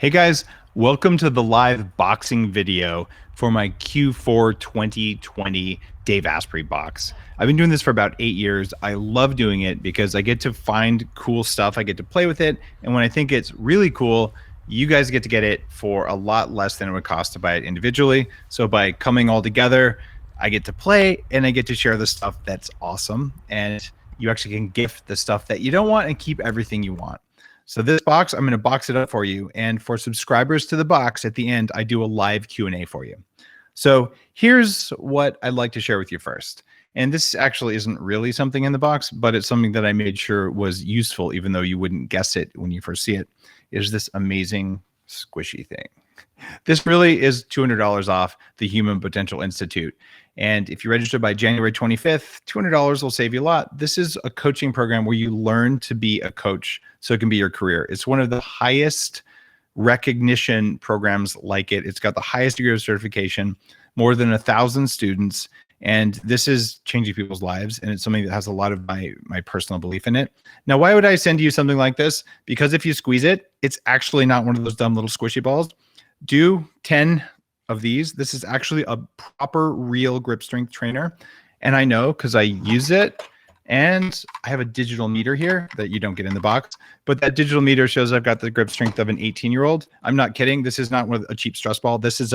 Hey guys, welcome to the live boxing video for my Q4 2020 Dave Asprey box. I've been doing this for about 8 years. I love doing it because I get to find cool stuff. I get to play with it. And when I think it's really cool, you guys get to get it for a lot less than it would cost to buy it individually. So by coming all together, I get to play and I get to share the stuff that's awesome. And you actually can gift the stuff that you don't want and keep everything you want. So this box, I'm going to box it up for you. And for subscribers to the box, at the end, I do a live Q&A for you. So here's what I'd like to share with you first. And this actually isn't really something in the box, but it's something that I made sure was useful, even though you wouldn't guess it when you first see it, is this amazing squishy thing. This really is $200 off the Human Potential Institute. And if you register by January 25th, $200 will save you a lot. This is a coaching program where you learn to be a coach so it can be your career. It's one of the highest recognition programs like it. It's got the highest degree of certification, more than 1,000 students. And this is changing people's lives. And it's something that has a lot of my personal belief in it. Now, why would I send you something like this? Because if you squeeze it, it's actually not one of those dumb little squishy balls. Do 10 of these. This is actually a proper real grip strength trainer. And I know because I use it, and I have a digital meter here that you don't get in the box, but that digital meter shows I've got the grip strength of an 18-year-old. I'm not kidding. This is not a cheap stress ball. This is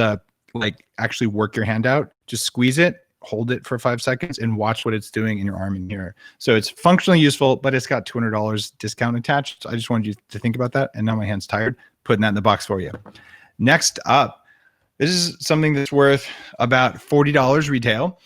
actually work your hand out, just squeeze it, hold it for 5 seconds and watch what it's doing in your arm and here. So it's functionally useful, but it's got $200 discount attached. So I just wanted you to think about that. And now my hand's tired, putting that in the box for you. Next up, this is something that's worth about $40 retail,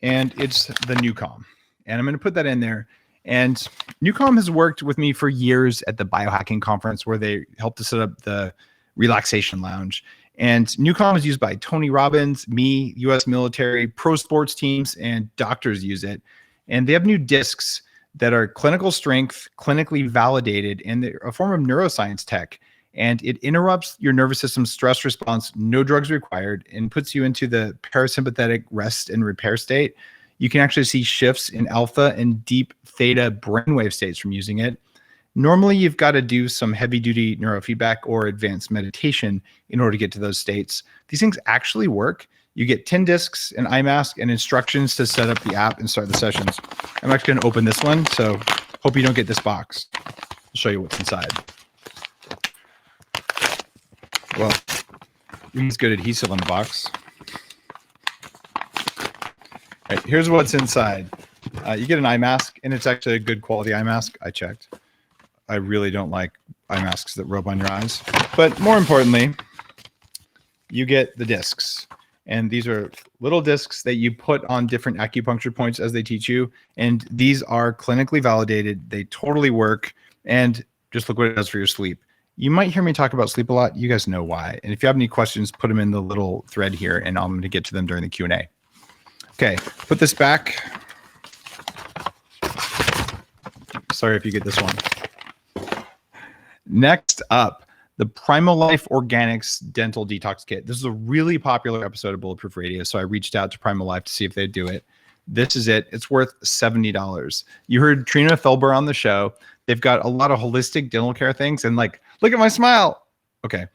and it's the NuCalm. And I'm going to put that in there. And NuCalm has worked with me for years at the biohacking conference where they helped to set up the relaxation lounge. And NuCalm is used by Tony Robbins, me, US military, pro sports teams, and doctors use it. And they have new discs that are clinical strength, clinically validated, and they're a form of neuroscience tech. And it interrupts your nervous system's stress response, no drugs required, and puts you into the parasympathetic rest and repair state. You can actually see shifts in alpha and deep theta brainwave states from using it. Normally, you've got to do some heavy-duty neurofeedback or advanced meditation in order to get to those states. These things actually work. You get 10 discs, an eye mask, and instructions to set up the app and start the sessions. I'm actually going to open this one, so hope you don't get this box. I'll show you what's inside. Well, it's good adhesive on the box. All right, here's what's inside. You get an eye mask, and it's actually a good quality eye mask. I checked. I really don't like eye masks that rub on your eyes. But more importantly, you get the discs. And these are little discs that you put on different acupuncture points as they teach you. And these are clinically validated. They totally work. And just look what it does for your sleep. You might hear me talk about sleep a lot. You guys know why. And if you have any questions, put them in the little thread here, and I'm going to get to them during the Q&A. Okay, put this back. Sorry if you get this one. Next up, the Primal Life Organics Dental Detox Kit. This is a really popular episode of Bulletproof Radio, so I reached out to Primal Life to see if they'd do it. This is it. It's worth $70. You heard Trina Felber on the show. They've got a lot of holistic dental care things, and look at my smile. Okay.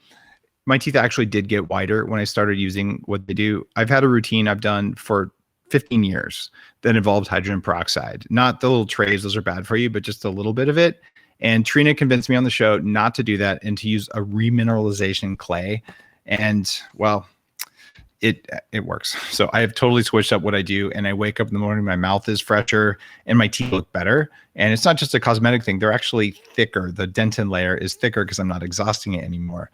My teeth actually did get whiter when I started using what they do. I've had a routine I've done for 15 years that involves hydrogen peroxide. Not the little trays, those are bad for you, but just a little bit of it. And Trina convinced me on the show not to do that and to use a remineralization clay. And well, it works. So I have totally switched up what I do, and I wake up in the morning, my mouth is fresher and my teeth look better. And it's not just a cosmetic thing. They're actually thicker. The dentin layer is thicker because I'm not exhausting it anymore.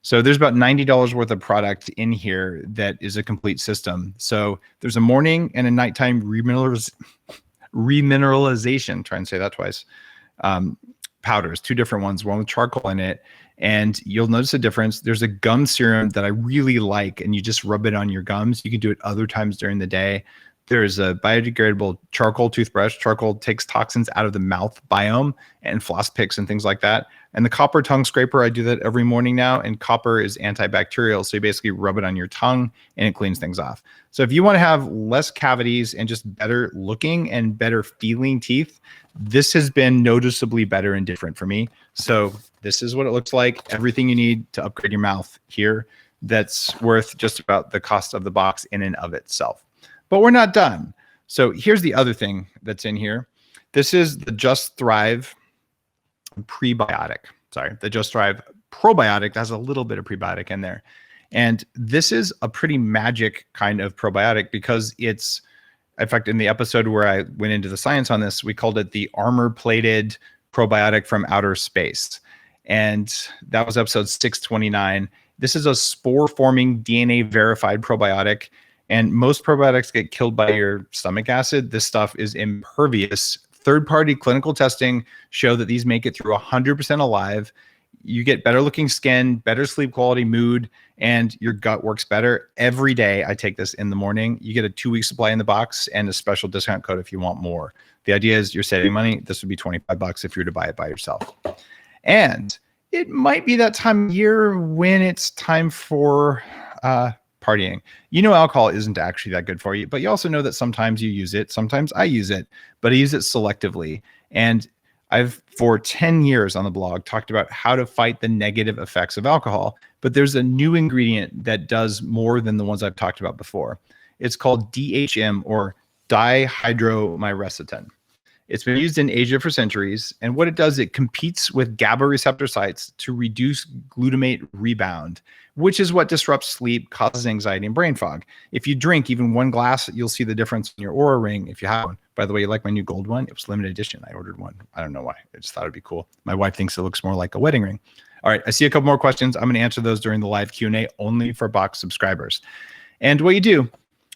So there's about $90 worth of product in here that is a complete system. So there's a morning and a nighttime remineralization, try and say that twice, powders, 2 different ones, one with charcoal in it. And you'll notice a difference. There's a gum serum that I really like, and you just rub it on your gums. You can do it other times during the day. There's a biodegradable charcoal toothbrush. Charcoal takes toxins out of the mouth biome and floss picks and things like that. And the copper tongue scraper, I do that every morning now. And copper is antibacterial. So you basically rub it on your tongue and it cleans things off. So if you want to have less cavities and just better looking and better feeling teeth, this has been noticeably better and different for me. So this is what it looks like. Everything you need to upgrade your mouth here. That's worth just about the cost of the box in and of itself. But we're not done. So here's the other thing that's in here. This is the Just Thrive prebiotic. Sorry, the Just Thrive probiotic that has a little bit of prebiotic in there. And this is a pretty magic kind of probiotic because it's, in fact, in the episode where I went into the science on this, we called it the armor-plated probiotic from outer space. And that was episode 629. This is a spore-forming DNA-verified probiotic. And most probiotics get killed by your stomach acid. This stuff is impervious. Third-party clinical testing show that these make it through 100% alive. You get better looking skin, better sleep quality, mood, and your gut works better. Every day I take this in the morning. You get a 2-week supply in the box and a special discount code if you want more. The idea is you're saving money. This would be $25 if you were to buy it by yourself. And it might be that time of year when it's time for partying. You know, alcohol isn't actually that good for you, but you also know that sometimes you use it. Sometimes I use it, but I use it selectively. And I've, for 10 years on the blog, talked about how to fight the negative effects of alcohol, but there's a new ingredient that does more than the ones I've talked about before. It's called DHM, or dihydromyrecetin. It's been used in Asia for centuries, and what it does, it competes with GABA receptor sites to reduce glutamate rebound, which is what disrupts sleep, causes anxiety, and brain fog. If you drink even one glass, you'll see the difference in your Oura ring if you have one. By the way, you like my new gold one? It was limited edition. I ordered one. I don't know why. I just thought it'd be cool. My wife thinks it looks more like a wedding ring. All right, I see a couple more questions. I'm going to answer those during the live Q&A only for box subscribers. And what you do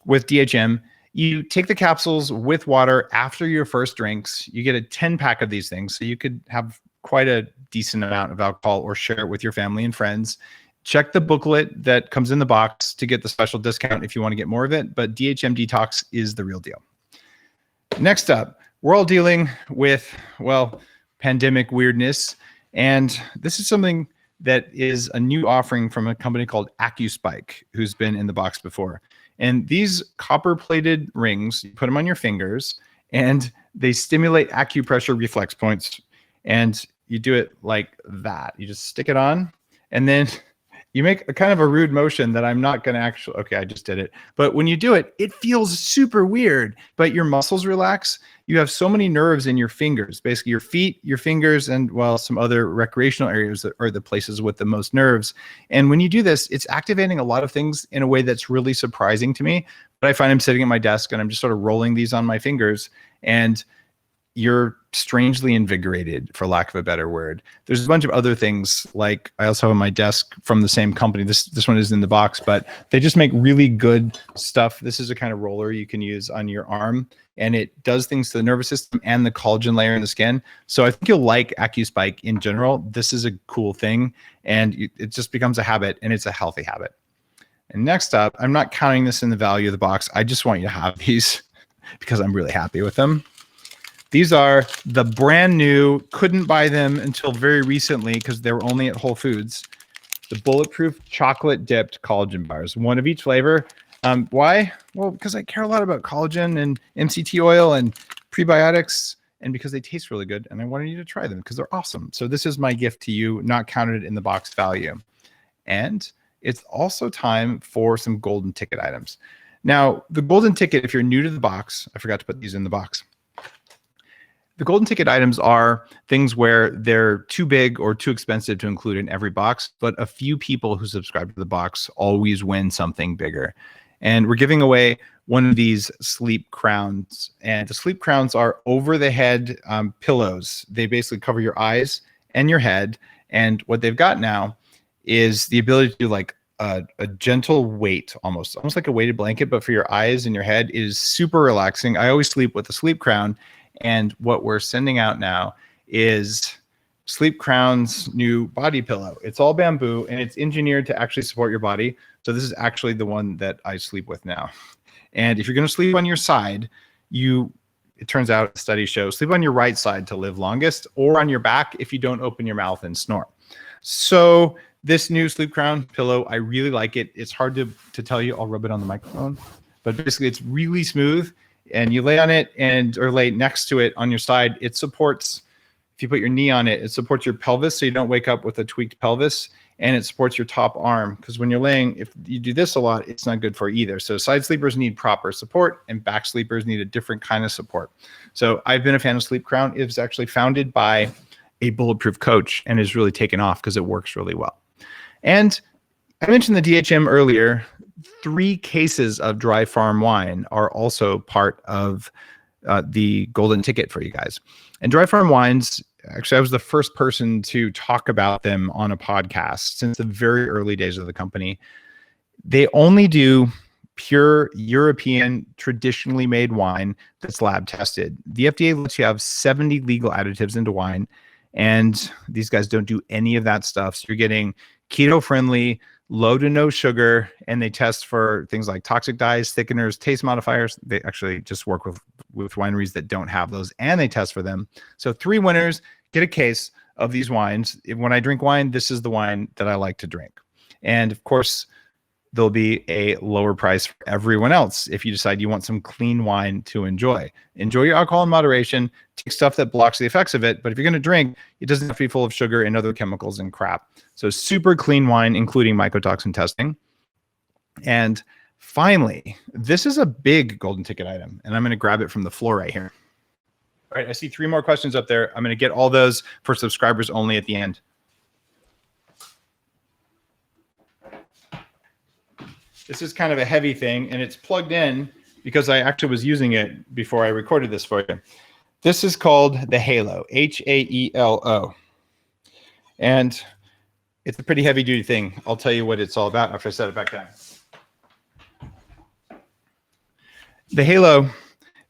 with DHM, you take the capsules with water after your first drinks. You get a 10-pack of these things, so you could have quite a decent amount of alcohol or share it with your family and friends. Check the booklet that comes in the box to get the special discount if you want to get more of it, but DHM Detox is the real deal. Next up, we're all dealing with, well, pandemic weirdness, and this is something that is a new offering from a company called Akuspike, who's been in the box before. And these copper-plated rings, you put them on your fingers, and they stimulate acupressure reflex points. And you do it like that. You just stick it on, and then you make a kind of a rude motion that I'm not going to actually, okay, I just did it. But when you do it, it feels super weird, but your muscles relax. You have so many nerves in your fingers, basically your feet, your fingers, and well, some other recreational areas that are the places with the most nerves. And when you do this, it's activating a lot of things in a way that's really surprising to me. But I find I'm sitting at my desk and I'm just sort of rolling these on my fingers, and you're strangely invigorated, for lack of a better word. There's a bunch of other things, like I also have on my desk from the same company. This one is in the box, but they just make really good stuff. This is a kind of roller you can use on your arm, and it does things to the nervous system and the collagen layer in the skin. So I think you'll like Akuspike in general. This is a cool thing, and it just becomes a habit, and it's a healthy habit. And next up, I'm not counting this in the value of the box. I just want you to have these because I'm really happy with them. These are the brand new, couldn't buy them until very recently because they were only at Whole Foods, the Bulletproof chocolate dipped collagen bars, one of each flavor. Why? Well, because I care a lot about collagen and MCT oil and prebiotics, and because they taste really good, and I wanted you to try them because they're awesome. So this is my gift to you, not counted in the box value. And it's also time for some golden ticket items. Now, the golden ticket, if you're new to the box, I forgot to put these in the box. The golden ticket items are things where they're too big or too expensive to include in every box, but a few people who subscribe to the box always win something bigger. And we're giving away one of these sleep crowns. And the sleep crowns are over the head pillows. They basically cover your eyes and your head. And what they've got now is the ability to do like a gentle weight, almost like a weighted blanket, but for your eyes and your head. It is super relaxing. I always sleep with a sleep crown. And what we're sending out now is Sleep Crown's new body pillow. It's all bamboo, and it's engineered to actually support your body. So this is actually the one that I sleep with now. And if you're going to sleep on your side, it turns out studies show sleep on your right side to live longest, or on your back if you don't open your mouth and snore. So this new Sleep Crown pillow, I really like it. It's hard to tell you. I'll rub it on the microphone, but basically it's really smooth, and you lay on it or lay next to it on your side. It supports, if you put your knee on it, it supports your pelvis so you don't wake up with a tweaked pelvis, and it supports your top arm, because when you're laying, if you do this a lot, it's not good for either. So side sleepers need proper support, and back sleepers need a different kind of support. So I've been a fan of Sleep Crown. It was actually founded by a Bulletproof coach and is really taken off because it works really well. And I mentioned the DHM earlier. 3 cases of dry farm wine are also part of the golden ticket for you guys. And dry farm wines, actually, I was the first person to talk about them on a podcast since the very early days of the company. They only do pure European, traditionally made wine that's lab tested. The FDA lets you have 70 legal additives into wine, and these guys don't do any of that stuff. So you're getting keto-friendly, low to no sugar, and they test for things like toxic dyes, thickeners, taste modifiers. They actually just work with wineries that don't have those, and they test for them. So 3 winners get a case of these wines. When I drink wine, this is the wine that I like to drink. And of course, there'll be a lower price for everyone else if you decide you want some clean wine to enjoy. Enjoy your alcohol in moderation. Take stuff that blocks the effects of it. But if you're going to drink, it doesn't have to be full of sugar and other chemicals and crap. So super clean wine, including mycotoxin testing. And finally, this is a big golden ticket item, and I'm going to grab it from the floor right here. All right, I see 3 more questions up there. I'm going to get all those for subscribers only at the end. This is kind of a heavy thing, and it's plugged in because I actually was using it before I recorded this for you. This is called the HAELO, HAELO. And it's a pretty heavy duty thing. I'll tell you what it's all about after I set it back down. The HAELO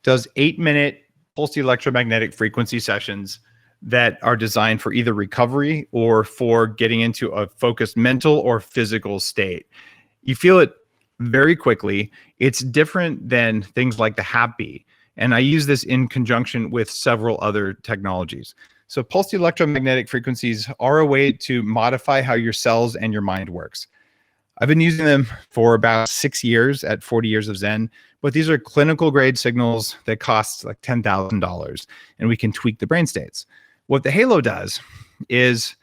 does 8-minute pulsed electromagnetic frequency sessions that are designed for either recovery or for getting into a focused mental or physical state. You feel it very quickly. It's different than things like the HAPI. And I use this in conjunction with several other technologies. So pulsed electromagnetic frequencies are a way to modify how your cells and your mind works. I've been using them for about 6 years at 40 years of Zen, but these are clinical grade signals that cost like $10,000, and we can tweak the brain states. What the HAELO does is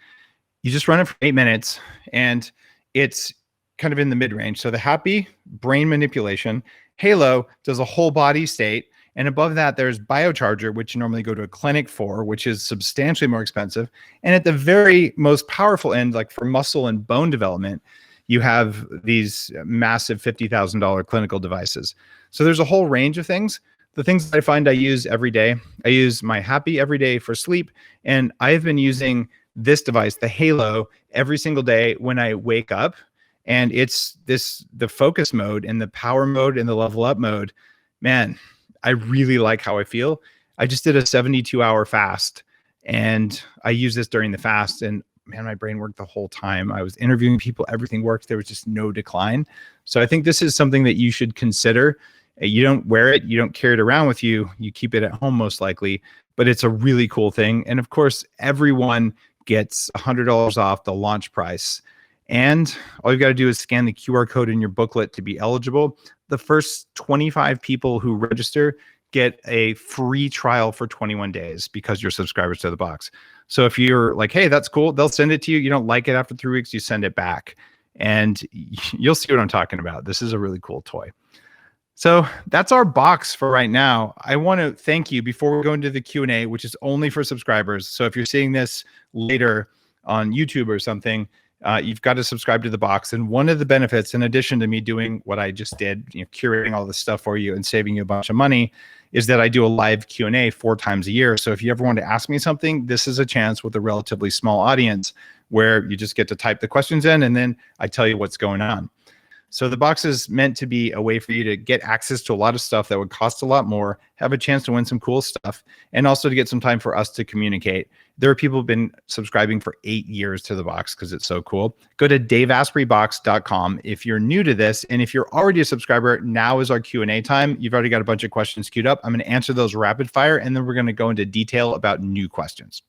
you just run it for 8 minutes, and it's kind of in the mid-range. So the HAPI, brain manipulation. HAELO does a whole body state. And above that, there's Biocharger, which you normally go to a clinic for, which is substantially more expensive. And at the very most powerful end, like for muscle and bone development, you have these massive $50,000 clinical devices. So there's a whole range of things. The things that I find I use every day, I use my HAPI every day for sleep. And I've been using this device, the HAELO, every single day when I wake up. And it's the focus mode and the power mode and the level up mode. Man, I really like how I feel. I just did a 72-hour fast, and I used this during the fast, and man, my brain worked the whole time. I was interviewing people, everything worked. There was just no decline. So I think this is something that you should consider. You don't wear it, you don't carry it around with you, you keep it at home most likely, but it's a really cool thing. And of course, everyone gets $100 off the launch price. And all you've got to do is scan the QR code in your booklet to be eligible. The first 25 people who register get a free trial for 21 days because you're subscribers to the box. So if you're like, hey, that's cool, they'll send it to you. You don't like it after 3 weeks, you send it back. And you'll see what I'm talking about. This is a really cool toy. So that's our box for right now. I want to thank you before we go into the Q&A, which is only for subscribers. So if you're seeing this later on YouTube or something, you've got to subscribe to the box. And one of the benefits, in addition to me doing what I just did, curating all this stuff for you and saving you a bunch of money, is that I do a live Q&A 4 times a year. So if you ever want to ask me something, this is a chance with a relatively small audience where you just get to type the questions in and then I tell you what's going on. So the box is meant to be a way for you to get access to a lot of stuff that would cost a lot more, have a chance to win some cool stuff, and also to get some time for us to communicate. There are people who've been subscribing for 8 years to the box because it's so cool. Go to daveaspreybox.com if you're new to this. And if you're already a subscriber, now is our Q&A time. You've already got a bunch of questions queued up. I'm going to answer those rapid fire, and then we're going to go into detail about new questions.